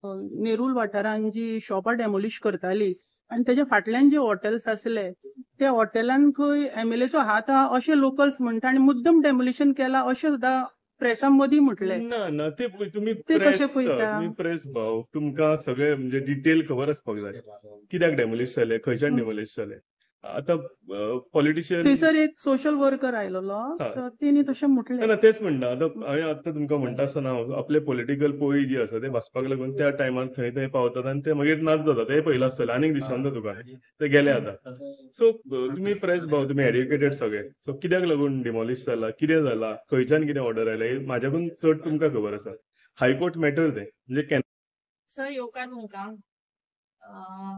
नेरूल वाठारांत जी शॉपां डेमोलिश करताली आनी तेच्या फाटल्यान जे हॉटेल्स आसले त्या हॉटेलान खंय एमएलएचो हात आहा अशें लोकल्स म्हणटा आनी मुद्दम डेमोलिशन केला अशें सुद्दां प्रेसां मदीं म्हटलें. ना ते तुम्ही ते प्रेस कशें पळयता? तुम्ही प्रेस भाव तुमकां सगळे म्हणजे डिटेल खबर आसपाक जाय कित्याक डेमोलिश जाले खंयच्यान डेमोलिश जाले. आता पॉलिटिशियन थंयसर एक सोशल वर्कर आयलोलो तर तेणी तशें म्हटलें. ना तेच म्हणटा हांवें आतां तुमकां म्हणटा आसतना आपले पॉलिटिकल पोळी जी आसा ते भाजपाक लागून त्या टायमार थंय थंय पावतात आनी ते मागीर नाच जातात ते पयला आसतलें आनीक दिसना तुका ते गेले आतां. सो तुम्ही प्रेस भाव तुम्ही एड्युकेटेड सगळे सो कित्याक लागून डिमॉलिश जाला कितें जाला खंयच्यान कितें ऑर्डर आयला म्हाज्याकून चड तुमकां खबर आसा. हायकोर्ट मॅटर ते म्हणजे सर येवकार तुमकां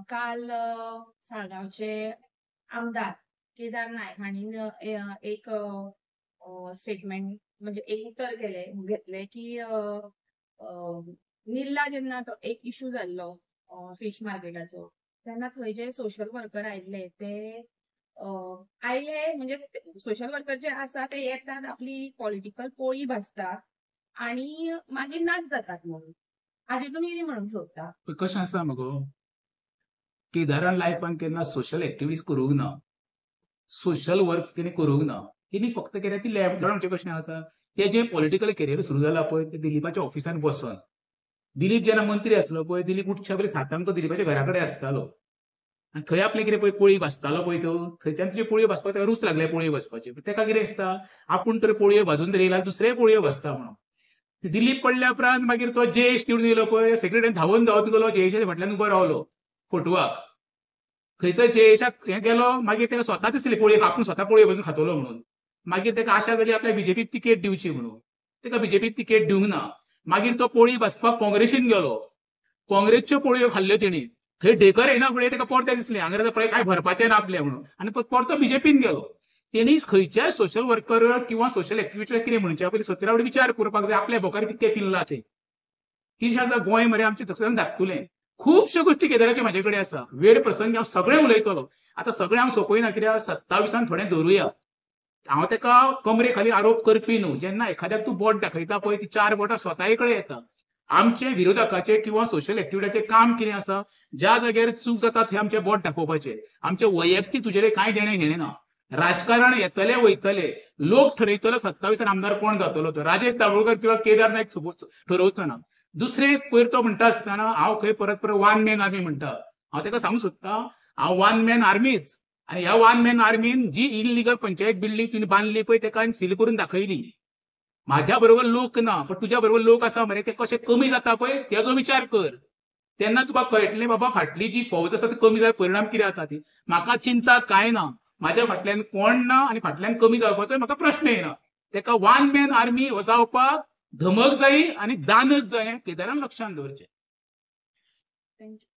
काल साळगांवचे आमदार केदार नायक हांणी एक स्टेटमेंट म्हणजे एक उतर घेतले की निरला जेन्ना तो एक इश्यू जाल्लो फिश मार्केटाचो तेन्ना थंय जे सोशल वर्कर आयिल्ले ते आयले म्हणजे सोशल वर्कर जे आसा ते येतात आपली पॉलिटिकल पोळी भाजतात आणि मागीर नाच जातात म्हणून हाजेर तुमी कितें म्हणूंक सोदता? कशें आसा मगो केदारान लायफान केन्ना सोशल एक्टिविटीज करूंक ना सोशल वर्क तेणी करूंक ना. तेणी फक्त कितें ती लॅब म्हणजे कशें आसा ते जे पॉलिटिकल करियर सुरू जाला पळय ते दिलीपाच्या ऑफिसान बसून दिलीप जेन्ना मंत्री आसलो पळय दिलीप उठच्या पयलीं 7 तो दिलीपाच्या घरा कडेन आसतालो आनी थंय आपले कितें पळय पोळी भाजतालो पळय तो थंयच्यान तुजे पोळयो भाजपाक ताका रूच लागले पोळयो भाजपाचे तेका कितें दिसता आपूण तर पोळयो भाजून तरी येयला दुसरे पोळयो भाजता म्हणून. दिलीप पडल्या उपरांत मागीर तो जेएस निवडून येयलो पळय सेक्रेटरीन धांवून धांवत गेलो जेएसच्या फाटल्यान उबो रावलो फोटवाक थंयसर जेएसाक हें गेलो मागीर ताका स्वताच दिसली पोळयो आपूण स्वता पोळयो भाजून खातलो म्हणून. मागीर ताका आशा जाली आपल्या बीजेपीक तिकेट दिवची म्हणून ताका बीजेपीक तिकेट दिवंक ना. मागीर तो पोळी भाजपाक काँग्रेसीन गेलो काँग्रेसच्यो पोळयो खाल्ल्यो तेणी थंय ढेकर येना फुडें ताका परते दिसलें हांगा काय भरपाचें ना आपलें म्हणून आनी परतो बीजेपीन गेलो. तेणी खंयच्याय सोशल वर्कर किंवा सोशल एक्टिविटीला कितें म्हणच्या पयलीं 17 फावटी विचार करपाक जाय आपल्या भोकार कितकें पिल्ला तें कितें आसा गोंय मरे आमचें थंयसर धाकटुलें. खुबश्यो गोश्टी केदाराच्यो म्हाजे कडेन आसा वेळ प्रसंगी हांव सगळें उलयतलो. आतां सगळें हांव सोंपयना कित्याक 27 थोडें धरुया. हांव ताका कमरे खाली आरोप करपी न्हू. जेन्ना एखाद्याक तूं बोट दाखयता पळय ती 4 बोटां स्वताय कडेन येता. आमचे विरोधकाचे किंवा सोशल एक्टिविटीचे काम कितें आसा ज्या जाग्यार चूक जाता थंय आमचें बोट दाखोवपाचें. आमचें वैयक्तीक तुजे कांय देणें घेणें ना. राजकारण येतले वयतले लोक ठरयतलो 27 आमदार कोण जातलो तो राजेश दाभोळकर किंवा केदार नायक ठरवचो ना. दुसरे पयर तो म्हणटा आसतना हांव खंय परत परत वन मॅन आर्मी म्हणटा हांव ताका सांगूंक सोदता हांव वन मॅन आर्मीच आनी ह्या वन मॅन आर्मीन जी इलिगल पंचायत बिल्डींग तुवें बांदली पळय ताका हांवें सील करून दाखयली. म्हाज्या बरोबर लोक ना पण तुज्या बरोबर लोक आसा मरे ते कशें कमी जाता पळय तेजो विचार कर. तेन्ना तुका कळटलें बाबा फाटली जी फौज आसा ती कमी जाय परिणाम कितें जाता ती. म्हाका चिंता कांय ना म्हाज्या फाटल्यान कोण ना आनी फाटल्यान कमी जावपाचो म्हाका प्रश्न येना. ताका वन मॅन आर्मी हो जावपाक धमक जायी आनी दानच जाय केदारान लक्षांत दवरचें. थँक्यू.